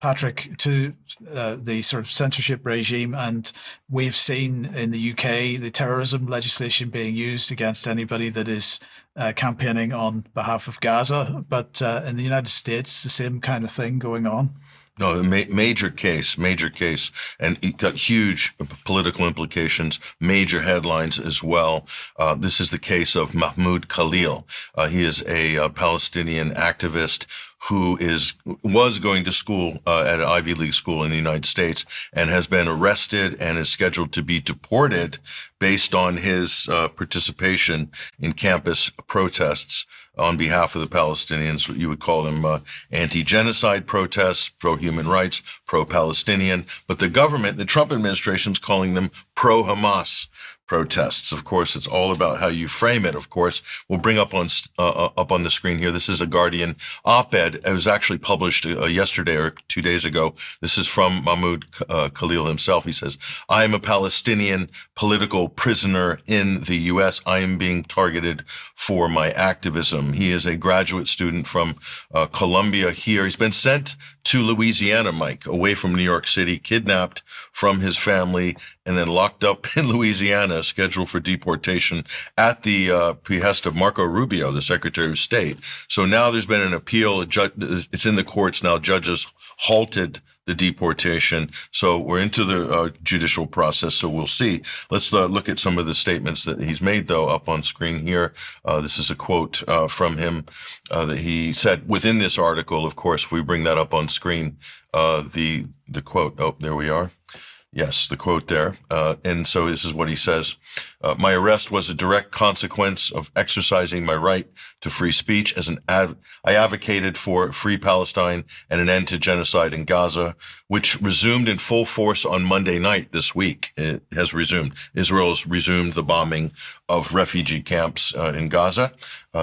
Patrick, to the sort of censorship regime. And we've seen in the UK the terrorism legislation being used against anybody that is campaigning on behalf of Gaza. But in the United States, the same kind of thing going on. No, major case, and it got huge political implications, major headlines as well. This is the case of Mahmoud Khalil. He is a Palestinian activist who was going to school at an Ivy League school in the United States and has been arrested and is scheduled to be deported based on his participation in campus protests on behalf of the Palestinians. You would call them anti-genocide protests, pro-human rights, pro-Palestinian, but the government, the Trump administration, is calling them pro-Hamas protests. Of course, it's all about how you frame it. Of course, we'll bring up on the screen here. This is a Guardian op-ed. It was actually published yesterday or 2 days ago. This is from Mahmoud Khalil himself. He says, "I am a Palestinian political prisoner in the U.S. I am being targeted for my activism." He is a graduate student from Columbia here. He's been sent to Louisiana, Mike, away from New York City, kidnapped from his family, and then locked up in Louisiana, scheduled for deportation at the behest of Marco Rubio, the Secretary of State. So now there's been an appeal. It's in the courts now. Judges halted the deportation. So we're into the judicial process. So we'll see. Let's look at some of the statements that he's made, though, up on screen here. This is a quote from him that he said within this article. Of course, if we bring that up on screen, the quote. Oh, there we are. Yes, the quote there. And so this is what he says. "My arrest was a direct consequence of exercising my right to free speech. I advocated for free Palestine and an end to genocide in Gaza, which resumed in full force on Monday night this week. It has resumed. Israel has resumed the bombing of refugee camps in Gaza."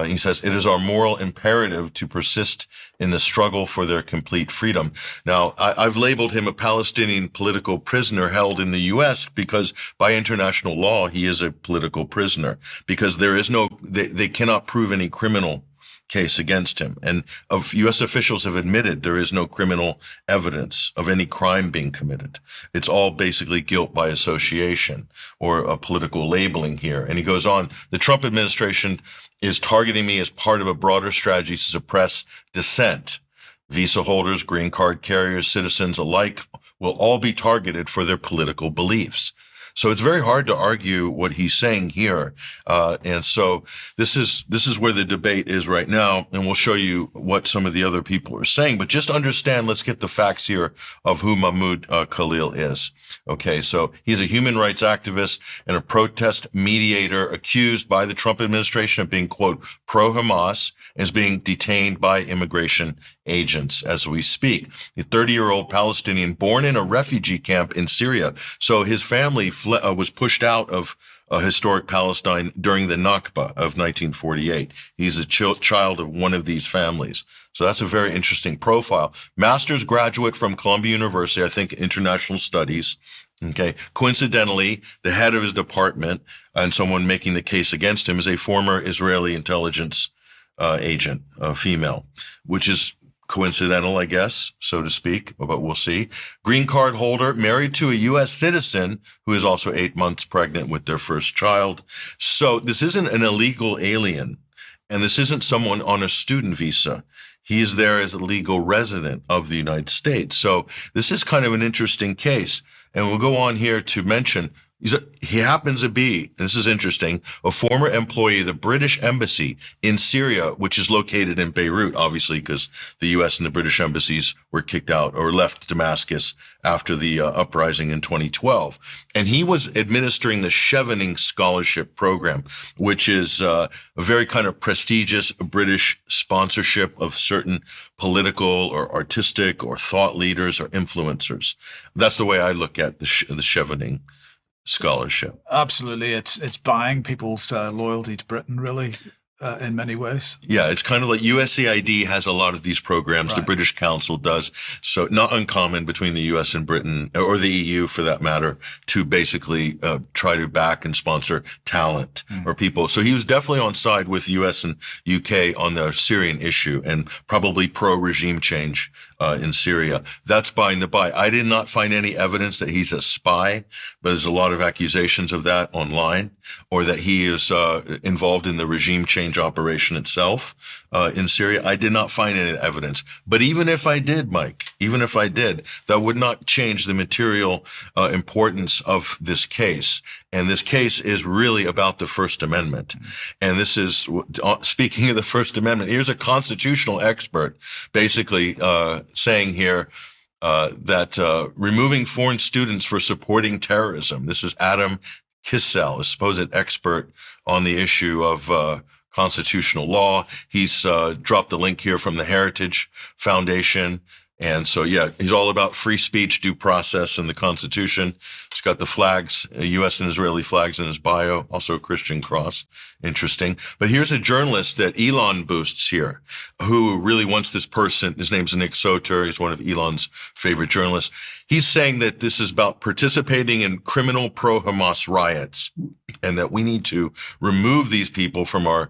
He says, "It is our moral imperative to persist in the struggle for their complete freedom." Now, I've labeled him a Palestinian political prisoner held in the U.S. because by international law, he is a political prisoner, because they cannot prove any criminal case against him. And U.S. officials have admitted there is no criminal evidence of any crime being committed. It's all basically guilt by association or a political labeling here. And he goes on, "The Trump administration is targeting me as part of a broader strategy to suppress dissent. Visa holders, green card carriers, citizens alike will all be targeted for their political beliefs." So it's very hard to argue what he's saying here. And so this is where the debate is right now. And we'll show you what some of the other people are saying. But just understand, let's get the facts here of who Mahmoud Khalil is. Okay, so he's a human rights activist and a protest mediator accused by the Trump administration of being, quote, pro-Hamas, and is being detained by immigration agents as we speak. A 30-year-old Palestinian born in a refugee camp in Syria. So his family was pushed out of historic Palestine during the Nakba of 1948. He's a child of one of these families. So that's a very interesting profile. Master's graduate from Columbia University, I think international studies. Okay. Coincidentally, the head of his department and someone making the case against him is a former Israeli intelligence agent, female, which is coincidental, I guess, so to speak, but we'll see. Green card holder, married to a U.S. citizen who is also 8 months pregnant with their first child. So this isn't an illegal alien, and this isn't someone on a student visa. He is there as a legal resident of the United States. So this is kind of an interesting case. And we'll go on here to mention he happens to be, and this is interesting, a former employee of the British Embassy in Syria, which is located in Beirut, obviously, because the U.S. and the British embassies were kicked out or left Damascus after the uprising in 2012. And he was administering the Chevening Scholarship Program, which is a very kind of prestigious British sponsorship of certain political or artistic or thought leaders or influencers. That's the way I look at the Chevening Scholarship. Absolutely. It's buying people's loyalty to Britain, really. in many ways. Yeah, it's kind of like USAID has a lot of these programs. The Right. British Council does. So not uncommon between the US and Britain, or the EU for that matter, to basically try to back and sponsor talent or people. So he was definitely on side with US and UK on the Syrian issue and probably pro-regime change in Syria. That's by the by. I did not find any evidence that he's a spy, but there's a lot of accusations of that online, or that he is involved in the regime change operation itself in Syria. I did not find any evidence. But even if I did, Mike, even if I did, that would not change the material importance of this case. And this case is really about the First Amendment. And this is, speaking of the First Amendment, here's a constitutional expert basically saying here that removing foreign students for supporting terrorism. This is Adam Kissel, a supposed expert on the issue of constitutional law. He's dropped the link here from the Heritage Foundation. And so, yeah, he's all about free speech, due process, and the Constitution. He's got the flags, U.S. and Israeli flags in his bio, also a Christian cross. Interesting. But here's a journalist that Elon boosts here, who really wants this person. His name's Nick Soter. He's one of Elon's favorite journalists. He's saying that this is about participating in criminal pro-Hamas riots, and that we need to remove these people from our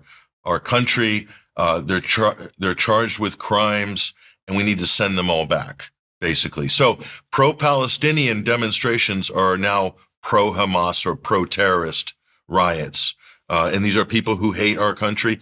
country. They're charged with crimes, and we need to send them all back, basically. So pro-Palestinian demonstrations are now pro-Hamas or pro-terrorist riots. And these are people who hate our country.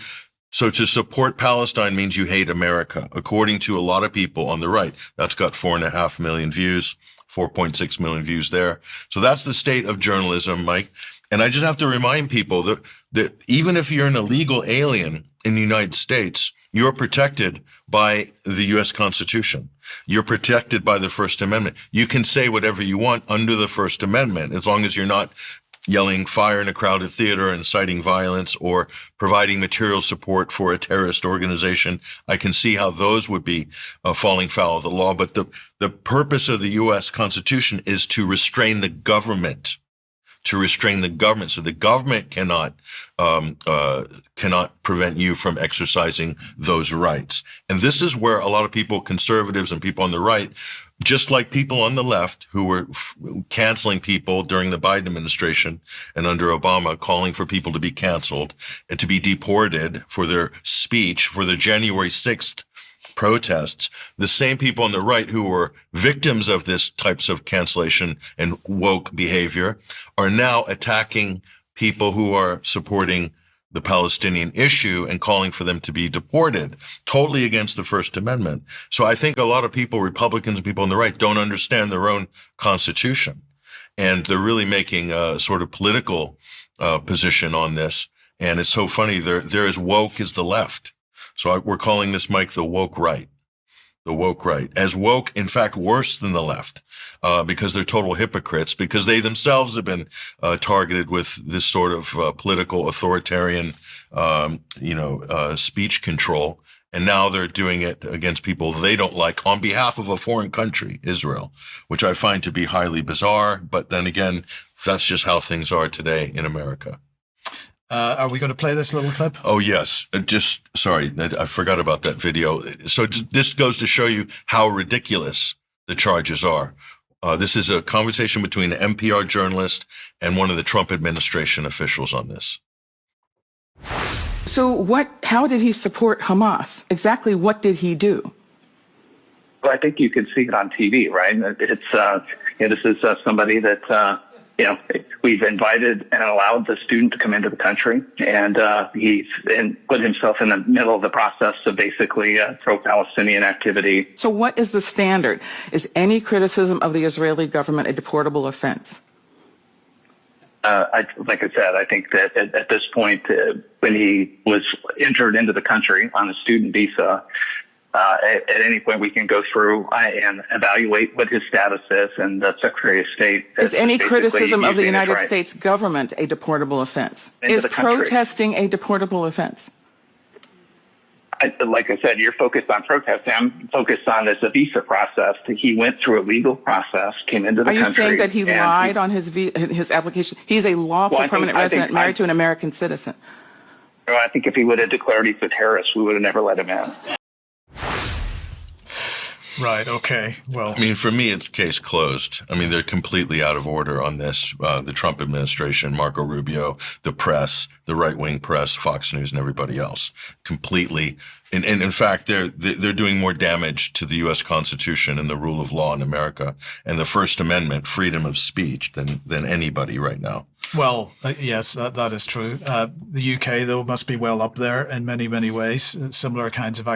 So to support Palestine means you hate America, according to a lot of people on the right. That's got 4.5 million views, 4.6 million views there. So that's the state of journalism, Mike. And I just have to remind people that even if you're an illegal alien in the United States, you're protected by the U.S. Constitution. You're protected by the First Amendment. You can say whatever you want under the First Amendment, as long as you're not yelling fire in a crowded theater, inciting violence, or providing material support for a terrorist organization. I can see how those would be falling foul of the law. But the purpose of the U.S. Constitution is to restrain the government. So the government cannot prevent you from exercising those rights. And this is where a lot of people, conservatives and people on the right, just like people on the left who were canceling people during the Biden administration and under Obama, calling for people to be canceled and to be deported for their speech for the January 6th protests, the same people on the right who were victims of this types of cancellation and woke behavior are now attacking people who are supporting the Palestinian issue and calling for them to be deported, totally against the First Amendment. So I think a lot of people, Republicans and people on the right, don't understand their own Constitution. And they're really making a sort of political position on this. And it's so funny, they're as woke as the left. So we're calling this, Mike, the woke right. The woke right. As woke, in fact, worse than the left, because they're total hypocrites, because they themselves have been targeted with this sort of political authoritarian, speech control. And now they're doing it against people they don't like on behalf of a foreign country, Israel, which I find to be highly bizarre. But then again, that's just how things are today in America. Are we going to play this little clip? Oh, yes. Sorry, I forgot about that video. So this goes to show you how ridiculous the charges are. This is a conversation between an NPR journalist and one of the Trump administration officials on this. So how did he support Hamas? Exactly what did he do? Well, I think you can see it on TV, right? It's this is somebody that we've invited and allowed the student to come into the country, and he's put himself in the middle of the process of basically pro-Palestinian activity. So what is the standard? Is any criticism of the Israeli government a deportable offense? Like I said, I think that at this point, when he was entered into the country on a student visa, at any point we can go through and evaluate what his status is, and the Secretary of State is any criticism of the United States government a deportable offense? Is protesting a deportable offense? Like I said, you're focused on protesting. I'm focused on this visa process. He went through a legal process, came into the country. Are you saying that he lied on his application? He's a lawful permanent resident married to an American citizen. Well, I think if he would have declared he's a terrorist, we would have never let him in. Right. Okay. Well, I mean, for me, it's case closed. I mean, they're completely out of order on this. The Trump administration, Marco Rubio, the press, the right-wing press, Fox News, and everybody else, completely. And in fact, they're doing more damage to the U.S. Constitution and the rule of law in America and the First Amendment, freedom of speech, than anybody right now. well, yes, that is true. The UK, though, must be well up there in many, many ways. Similar kinds of activities.